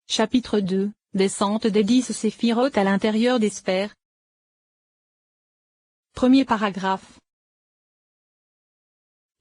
Chapitre 2, Descente des 10 séphirotes à l'intérieur des sphères. Premier paragraphe.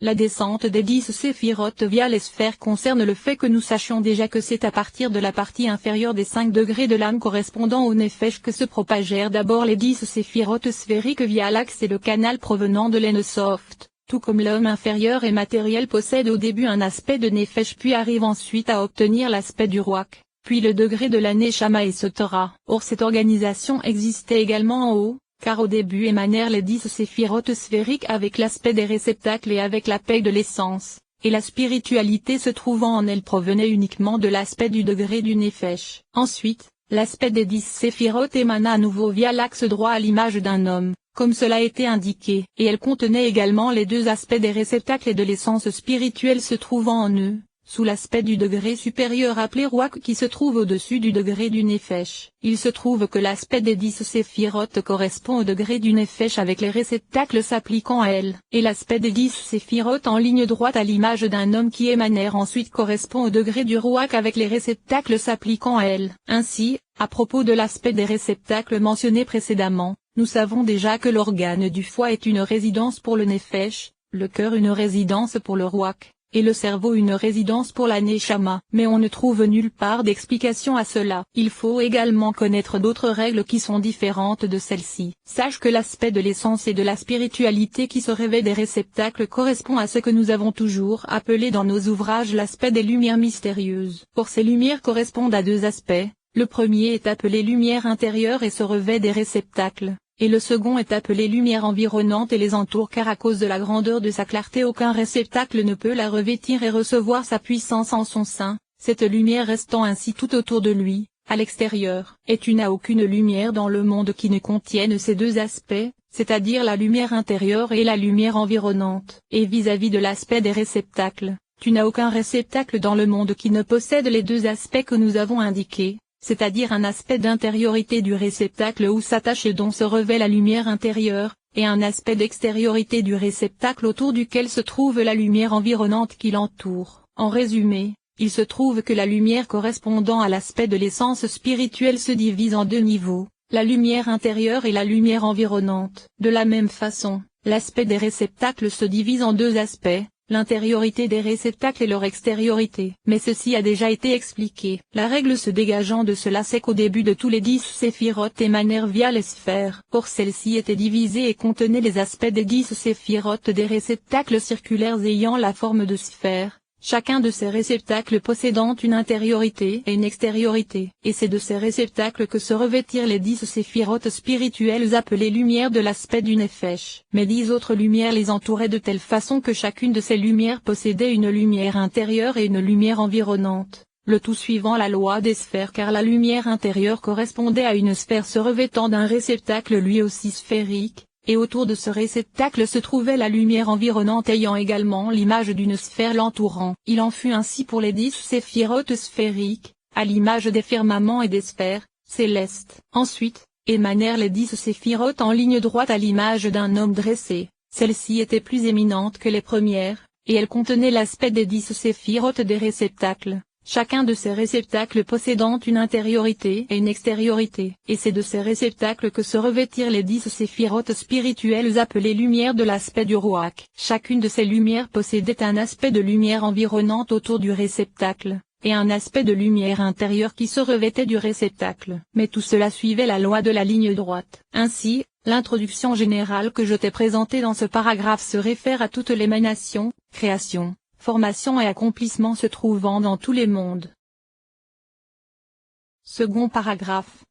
La descente des 10 séphirotes via les sphères concerne le fait que nous sachions déjà que c'est à partir de la partie inférieure des 5 degrés de l'âme correspondant au nefesh que se propagèrent d'abord les 10 séphirotes sphériques via l'axe et le canal provenant de l'Ensoft. Tout comme l'homme inférieur et matériel possède au début un aspect de nefesh puis arrive ensuite à obtenir l'aspect du ruach, puis le degré de la neshama et ce Torah. Or cette organisation existait également en haut, car au début émanèrent les 10 séphirotes sphériques avec l'aspect des réceptacles et avec la paix de l'essence, et la spiritualité se trouvant en elle provenait uniquement de l'aspect du degré du nefesh. Ensuite, l'aspect des 10 séphirotes émana à nouveau via l'axe droit à l'image d'un homme, comme cela a été indiqué, et elle contenait également les deux aspects des réceptacles et de l'essence spirituelle se trouvant en eux, sous l'aspect du degré supérieur appelé ruach qui se trouve au-dessus du degré du nefesh. Il se trouve que l'aspect des 10 séphirotes correspond au degré du nefesh avec les réceptacles s'appliquant à elle, et l'aspect des 10 séphirotes en ligne droite à l'image d'un homme qui émanèrent ensuite correspond au degré du ruach avec les réceptacles s'appliquant à elle. Ainsi, à propos de l'aspect des réceptacles mentionnés précédemment, nous savons déjà que l'organe du foie est une résidence pour le nefesh, le cœur une résidence pour le ruach, et le cerveau une résidence pour la neshama. Mais on ne trouve nulle part d'explication à cela. Il faut également connaître d'autres règles qui sont différentes de celles-ci. Sache que l'aspect de l'essence et de la spiritualité qui se révèle des réceptacles correspond à ce que nous avons toujours appelé dans nos ouvrages l'aspect des lumières mystérieuses. Or ces lumières correspondent à deux aspects. Le premier est appelé lumière intérieure et se revêt des réceptacles, et le second est appelé lumière environnante et les entoure car à cause de la grandeur de sa clarté aucun réceptacle ne peut la revêtir et recevoir sa puissance en son sein, cette lumière restant ainsi tout autour de lui, à l'extérieur. Et tu n'as aucune lumière dans le monde qui ne contienne ces deux aspects, c'est-à-dire la lumière intérieure et la lumière environnante. Et vis-à-vis de l'aspect des réceptacles, tu n'as aucun réceptacle dans le monde qui ne possède les deux aspects que nous avons indiqués, c'est-à-dire un aspect d'intériorité du réceptacle où s'attache et dont se revêt la lumière intérieure, et un aspect d'extériorité du réceptacle autour duquel se trouve la lumière environnante qui l'entoure. En résumé, il se trouve que la lumière correspondant à l'aspect de l'essence spirituelle se divise en deux niveaux, la lumière intérieure et la lumière environnante. De la même façon, l'aspect des réceptacles se divise en deux aspects, l'intériorité des réceptacles et leur extériorité. Mais ceci a déjà été expliqué. La règle se dégageant de cela c'est qu'au début de tous les 10 séphirotes émanèrent via les sphères. Or celles-ci étaient divisées et contenaient les aspects des 10 séphirotes des réceptacles circulaires ayant la forme de sphères, chacun de ces réceptacles possédant une intériorité et une extériorité. Et c'est de ces réceptacles que se revêtirent les 10 séphirotes spirituelles appelées lumières de l'aspect du nefesh. Mais 10 autres lumières les entouraient de telle façon que chacune de ces lumières possédait une lumière intérieure et une lumière environnante, le tout suivant la loi des sphères car la lumière intérieure correspondait à une sphère se revêtant d'un réceptacle lui aussi sphérique, et autour de ce réceptacle se trouvait la lumière environnante ayant également l'image d'une sphère l'entourant. Il en fut ainsi pour les 10 séphirotes sphériques, à l'image des firmaments et des sphères célestes. Ensuite, émanèrent les 10 séphirotes en ligne droite à l'image d'un homme dressé. Celles-ci étaient plus éminentes que les premières, et elles contenaient l'aspect des 10 séphirotes des réceptacles, chacun de ces réceptacles possédant une intériorité et une extériorité. Et c'est de ces réceptacles que se revêtirent les 10 séphirotes spirituelles appelées lumières de l'aspect du ruach. Chacune de ces lumières possédait un aspect de lumière environnante autour du réceptacle, et un aspect de lumière intérieure qui se revêtait du réceptacle. Mais tout cela suivait la loi de la ligne droite. Ainsi, l'introduction générale que je t'ai présentée dans ce paragraphe se réfère à toute l'émanation, création, formation et accomplissement se trouvant dans tous les mondes. Second paragraphe.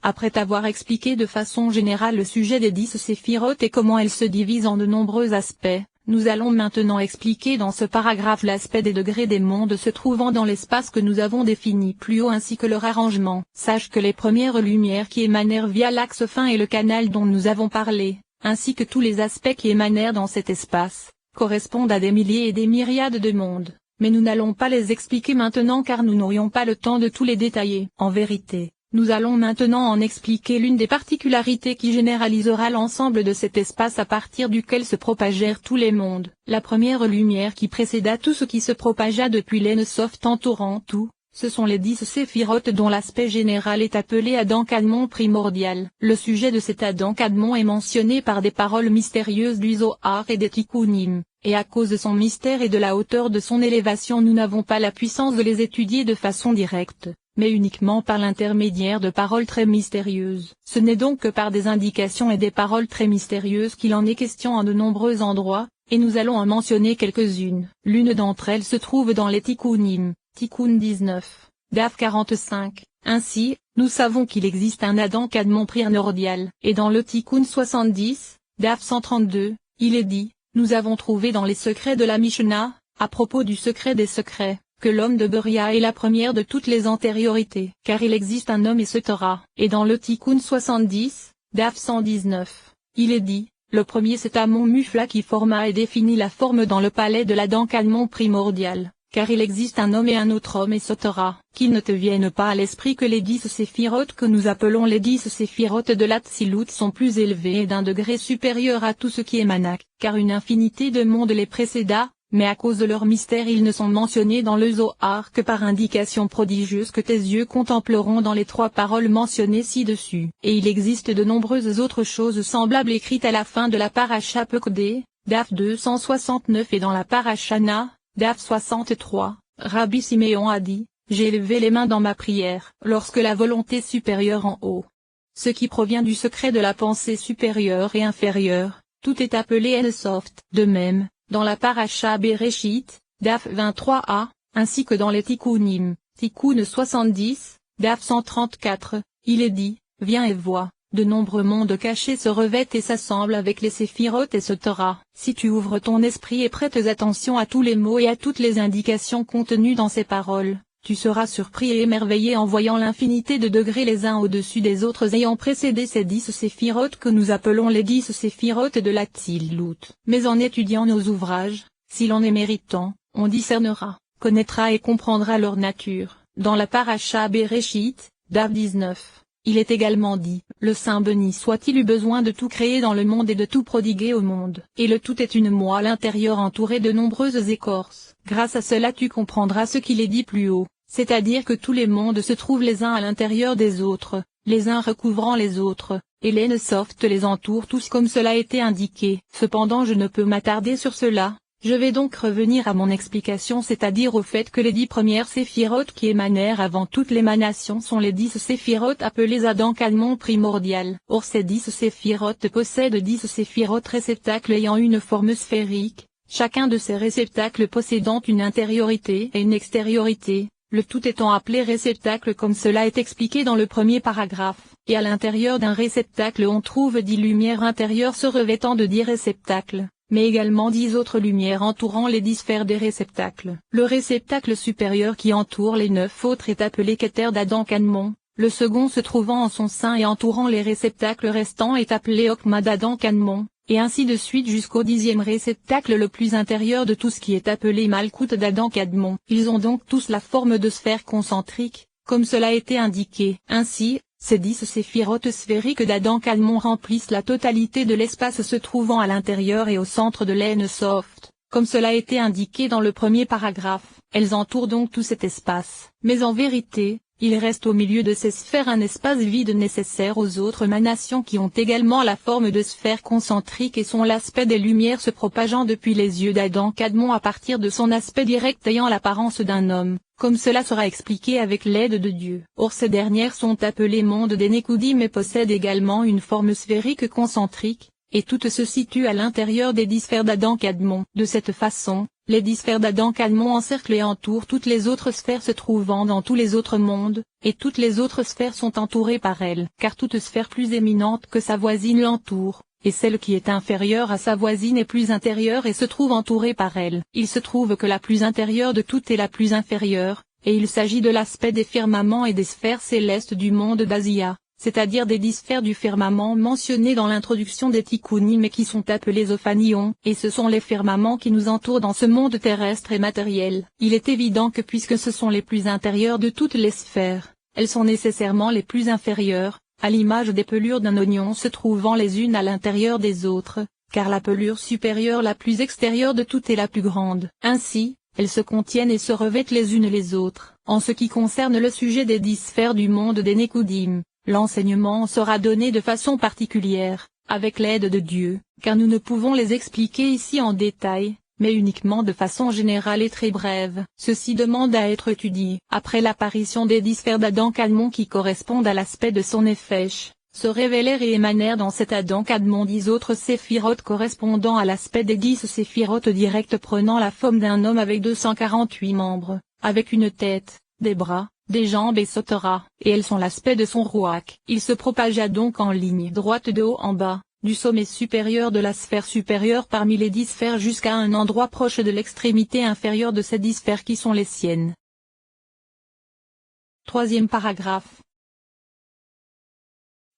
Après t'avoir expliqué de façon générale le sujet des 10 séphirotes et comment elles se divisent en de nombreux aspects, nous allons maintenant expliquer dans ce paragraphe l'aspect des degrés des mondes se trouvant dans l'espace que nous avons défini plus haut ainsi que leur arrangement. Sache que les premières lumières qui émanèrent via l'axe fin et le canal dont nous avons parlé, ainsi que tous les aspects qui émanèrent dans cet espace, correspondent à des milliers et des myriades de mondes, mais nous n'allons pas les expliquer maintenant car nous n'aurions pas le temps de tous les détailler. En vérité, Nous allons maintenant en expliquer l'une des particularités qui généralisera l'ensemble de cet espace à partir duquel se propagèrent tous les mondes. La première lumière qui précéda tout ce qui se propagea depuis l'Ensoft entourant tout, ce sont les 10 séphirotes dont l'aspect général est appelé Adam Kadmon primordial. Le sujet de cet Adam Kadmon est mentionné par des paroles mystérieuses du Zohar et des Tikkunim, et à cause de son mystère et de la hauteur de son élévation nous n'avons pas la puissance de les étudier de façon directe, mais uniquement par l'intermédiaire de paroles très mystérieuses. Ce n'est donc que par des indications et des paroles très mystérieuses qu'il en est question en de nombreux endroits, et nous allons en mentionner quelques-unes. L'une d'entre elles se trouve dans les Tikkunim. Tikkun 19, Daf 45. Ainsi, nous savons qu'il existe un Adam Kadmon primordial. Et dans le Tikkun 70, Daf 132, il est dit, nous avons trouvé dans les secrets de la Mishnah, à propos du secret des secrets, que l'homme de Beria est la première de toutes les antériorités. Car il existe un homme et ce Torah. Et dans le Tikkun 70, Daf 119, il est dit, le premier c'est Amon Mufla qui forma et définit la forme dans le palais de l'Adam Kadmon primordial. Car il existe un homme et un autre homme et ce Torah, qu'il ne te vienne pas à l'esprit que les 10 séphirotes que nous appelons les 10 séphirotes de l'Atsilut sont plus élevés et d'un degré supérieur à tout ce qui est Manak, car une infinité de mondes les précéda, mais à cause de leur mystère ils ne sont mentionnés dans le Zohar que par indication prodigieuse que tes yeux contempleront dans les 3 paroles mentionnées ci-dessus. Et il existe de nombreuses autres choses semblables écrites à la fin de la Parasha Pekudé, Daf 269 et dans la Parashana, Daf 63, Rabbi Siméon a dit, j'ai élevé les mains dans ma prière, lorsque la volonté supérieure en haut. Ce qui provient du secret de la pensée supérieure et inférieure, tout est appelé Ensoft. De même, dans la Parasha Bereshit, Daf 23a, ainsi que dans les Tikkunim, Tikkun 70, Daf 134, il est dit, viens et vois. De nombreux mondes cachés se revêtent et s'assemblent avec les séphirotes et ce Torah. Si tu ouvres ton esprit et prêtes attention à tous les mots et à toutes les indications contenues dans ces paroles, tu seras surpris et émerveillé en voyant l'infinité de degrés les uns au-dessus des autres ayant précédé ces 10 séphirotes que nous appelons les 10 séphirotes de l'Atsilut. Mais en étudiant nos ouvrages, si l'on est méritant, on discernera, connaîtra et comprendra leur nature. Dans la Parasha Bereshit, Daf 19. Il est également dit, le Saint béni soit-il eut besoin de tout créer dans le monde et de tout prodiguer au monde. Et le tout est une moelle intérieure entourée de nombreuses écorces. Grâce à cela tu comprendras ce qu'il est dit plus haut, c'est-à-dire que tous les mondes se trouvent les uns à l'intérieur des autres, les uns recouvrant les autres, et l'Ensoft les entoure tous comme cela a été indiqué. Cependant je ne peux m'attarder sur cela. Je vais donc revenir à mon explication, c'est-à-dire au fait que les 10 premières séphirotes qui émanèrent avant toute l'émanation sont les 10 séphirotes appelées Adam Kadmon primordial. Or ces 10 séphirotes possèdent 10 séphirotes réceptacles ayant une forme sphérique, chacun de ces réceptacles possédant une intériorité et une extériorité, le tout étant appelé réceptacle comme cela est expliqué dans le premier paragraphe. Et à l'intérieur d'un réceptacle on trouve 10 lumières intérieures se revêtant de 10 réceptacles, mais également 10 autres lumières entourant les 10 sphères des réceptacles. Le réceptacle supérieur qui entoure les 9 autres est appelé Keter d'Adam Kadmon, le second se trouvant en son sein et entourant les réceptacles restants est appelé Okma d'Adam Kadmon, et ainsi de suite jusqu'au 10e réceptacle le plus intérieur de tout ce qui est appelé Malkout d'Adam Kadmon. Ils ont donc tous la forme de sphères concentriques, comme cela a été indiqué. Ainsi, ces 10 séphirotes sphériques d'Adam Kadmon remplissent la totalité de l'espace se trouvant à l'intérieur et au centre de l'Ensoft, comme cela a été indiqué dans le premier paragraphe. Elles entourent donc tout cet espace. Mais en vérité, il reste au milieu de ces sphères un espace vide nécessaire aux autres émanations qui ont également la forme de sphères concentriques et sont l'aspect des lumières se propageant depuis les yeux d'Adam Kadmon à partir de son aspect direct ayant l'apparence d'un homme, comme cela sera expliqué avec l'aide de Dieu. Or ces dernières sont appelées mondes des Nekudim et possèdent également une forme sphérique concentrique, et toutes se situent à l'intérieur des 10 sphères d'Adam Kadmon. De cette façon, les 10 sphères d'Adam Kadmon encerclent et entourent toutes les autres sphères se trouvant dans tous les autres mondes, et toutes les autres sphères sont entourées par elles, car toute sphère plus éminente que sa voisine l'entoure, et celle qui est inférieure à sa voisine est plus intérieure et se trouve entourée par elle. Il se trouve que la plus intérieure de toutes est la plus inférieure, et il s'agit de l'aspect des firmaments et des sphères célestes du monde d'Asia, c'est-à-dire des 10 sphères du firmament mentionnées dans l'introduction des Tikkunim et qui sont appelées Ophanions, et ce sont les firmaments qui nous entourent dans ce monde terrestre et matériel. Il est évident que puisque ce sont les plus intérieures de toutes les sphères, elles sont nécessairement les plus inférieures, à l'image des pelures d'un oignon se trouvant les unes à l'intérieur des autres, car la pelure supérieure la plus extérieure de toutes est la plus grande. Ainsi, elles se contiennent et se revêtent les unes les autres. En ce qui concerne le sujet des 10 sphères du monde des Nécoudim, l'enseignement sera donné de façon particulière, avec l'aide de Dieu, car nous ne pouvons les expliquer ici en détail, mais uniquement de façon générale et très brève. Ceci demande à être étudié. Après l'apparition des 10 sphères d'Adam Kadmon qui correspondent à l'aspect de son Nefesh, se révélèrent et émanèrent dans cet Adam Kadmon 10 autres séphirotes correspondant à l'aspect des 10 séphirotes directes prenant la forme d'un homme avec 248 membres, avec une tête, des bras, des jambes etc. Et elles sont l'aspect de son rouak. Il se propagea donc en ligne droite de haut en bas, du sommet supérieur de la sphère supérieure parmi les 10 sphères jusqu'à un endroit proche de l'extrémité inférieure de ces 10 sphères qui sont les siennes. Troisième paragraphe.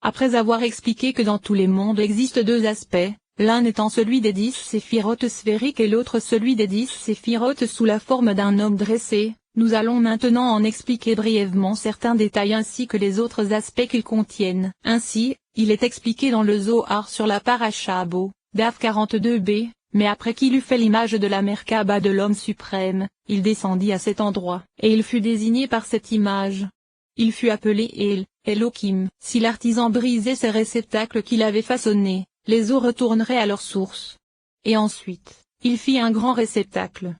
Après avoir expliqué que dans tous les mondes existent 2 aspects, l'un étant celui des 10 séphirotes sphériques et l'autre celui des 10 séphirotes sous la forme d'un homme dressé, nous allons maintenant en expliquer brièvement certains détails ainsi que les autres aspects qu'ils contiennent. Ainsi, il est expliqué dans le Zohar sur la Paracha Bo, Daf 42b, mais après qu'il eut fait l'image de la Merkaba de l'homme suprême, il descendit à cet endroit, et il fut désigné par cette image. Il fut appelé El, Elohim. Si l'artisan brisait ces réceptacles qu'il avait façonnés, les eaux retourneraient à leur source. Et ensuite, il fit un grand réceptacle.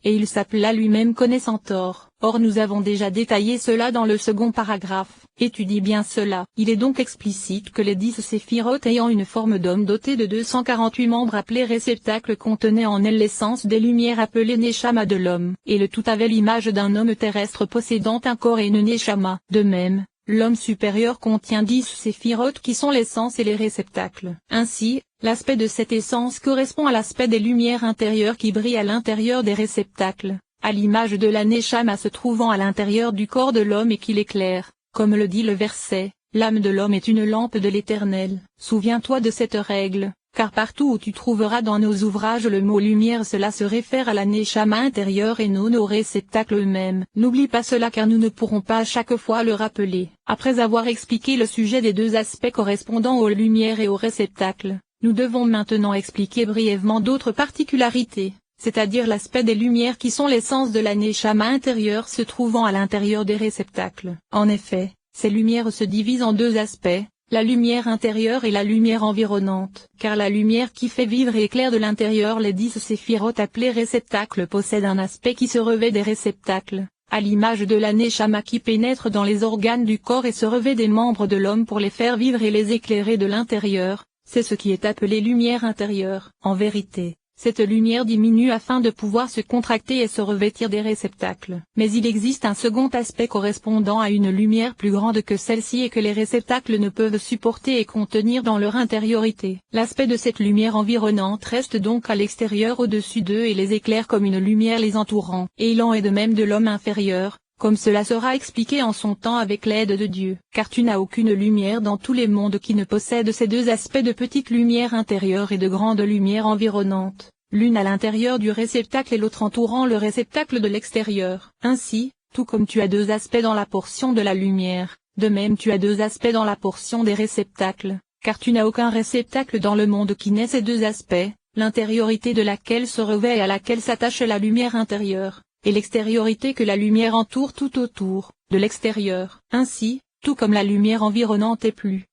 Et il s'appela lui-même Connaissant-Or. Or nous avons déjà détaillé cela dans le second paragraphe. Étudie bien cela. Il est donc explicite que les 10 séphirotes ayant une forme d'homme doté de 248 membres appelés réceptacles contenaient en elles l'essence des lumières appelées Neshama de l'homme. Et le tout avait l'image d'un homme terrestre possédant un corps et une Neshama. De même, l'homme supérieur contient 10 séphirotes qui sont l'essence et les réceptacles. Ainsi, l'aspect de cette essence correspond à l'aspect des lumières intérieures qui brillent à l'intérieur des réceptacles, à l'image de la Neshama se trouvant à l'intérieur du corps de l'homme et qui l'éclaire, comme le dit le verset, l'âme de l'homme est une lampe de l'Éternel. Souviens-toi de cette règle, car partout où tu trouveras dans nos ouvrages le mot lumière cela se réfère à la Neshama intérieure et non aux réceptacles eux-mêmes. N'oublie pas cela car nous ne pourrons pas à chaque fois le rappeler. Après avoir expliqué le sujet des 2 aspects correspondant aux lumières et aux réceptacles, nous devons maintenant expliquer brièvement d'autres particularités, c'est-à-dire l'aspect des lumières qui sont l'essence de la Neshama intérieure se trouvant à l'intérieur des réceptacles. En effet, ces lumières se divisent en 2 aspects, la lumière intérieure et la lumière environnante. Car la lumière qui fait vivre et éclaire de l'intérieur les 10 séphirotes appelés réceptacles possède un aspect qui se revêt des réceptacles, à l'image de la Neshama qui pénètre dans les organes du corps et se revêt des membres de l'homme pour les faire vivre et les éclairer de l'intérieur. C'est ce qui est appelé lumière intérieure. En vérité, cette lumière diminue afin de pouvoir se contracter et se revêtir des réceptacles. Mais il existe un second aspect correspondant à une lumière plus grande que celle-ci et que les réceptacles ne peuvent supporter et contenir dans leur intériorité. L'aspect de cette lumière environnante reste donc à l'extérieur au-dessus d'eux et les éclaire comme une lumière les entourant. Et il en est de même de l'homme inférieur, comme cela sera expliqué en son temps avec l'aide de Dieu. Car tu n'as aucune lumière dans tous les mondes qui ne possède ces 2 aspects de petite lumière intérieure et de grande lumière environnante, l'une à l'intérieur du réceptacle et l'autre entourant le réceptacle de l'extérieur. Ainsi, tout comme tu as 2 aspects dans la portion de la lumière, de même tu as 2 aspects dans la portion des réceptacles, car tu n'as aucun réceptacle dans le monde qui n'ait ces 2 aspects, l'intériorité de laquelle se revêt et à laquelle s'attache la lumière intérieure, et l'extériorité que la lumière entoure tout autour, de l'extérieur. Ainsi, tout comme la lumière environnante est plus.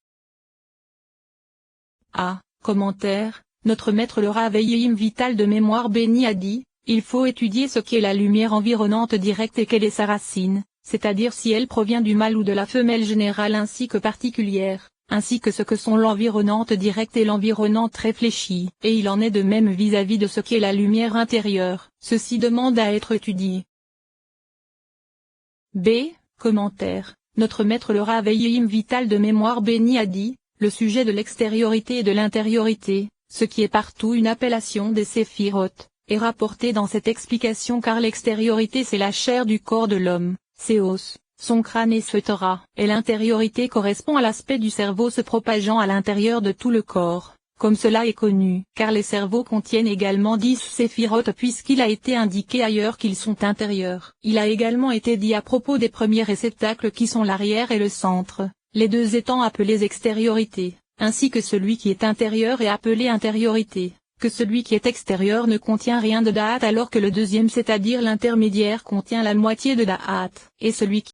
Commentaire, notre maître le Rav Yeim Vital de mémoire béni a dit, il faut étudier ce qu'est la lumière environnante directe et quelle est sa racine, c'est-à-dire si elle provient du mâle ou de la femelle générale ainsi que particulière, ainsi que ce que sont l'environnante directe et l'environnante réfléchie. Et il en est de même vis-à-vis de ce qu'est la lumière intérieure, ceci demande à être étudié. Commentaire, notre maître le Rav Yeim Vital de mémoire béni a dit, le sujet de l'extériorité et de l'intériorité, ce qui est partout une appellation des séphirotes, est rapporté dans cette explication car l'extériorité c'est la chair du corps de l'homme, ses os, son crâne etc. Et l'intériorité correspond à l'aspect du cerveau se propageant à l'intérieur de tout le corps, comme cela est connu. Car les cerveaux contiennent également 10 séphirotes puisqu'il a été indiqué ailleurs qu'ils sont intérieurs. Il a également été dit à propos des premiers réceptacles qui sont l'arrière et le centre, les deux étant appelés extériorités, ainsi que celui qui est intérieur est appelé intériorité, que celui qui est extérieur ne contient rien de da'at alors que le deuxième c'est-à-dire l'intermédiaire contient la moitié de da'at, et celui qui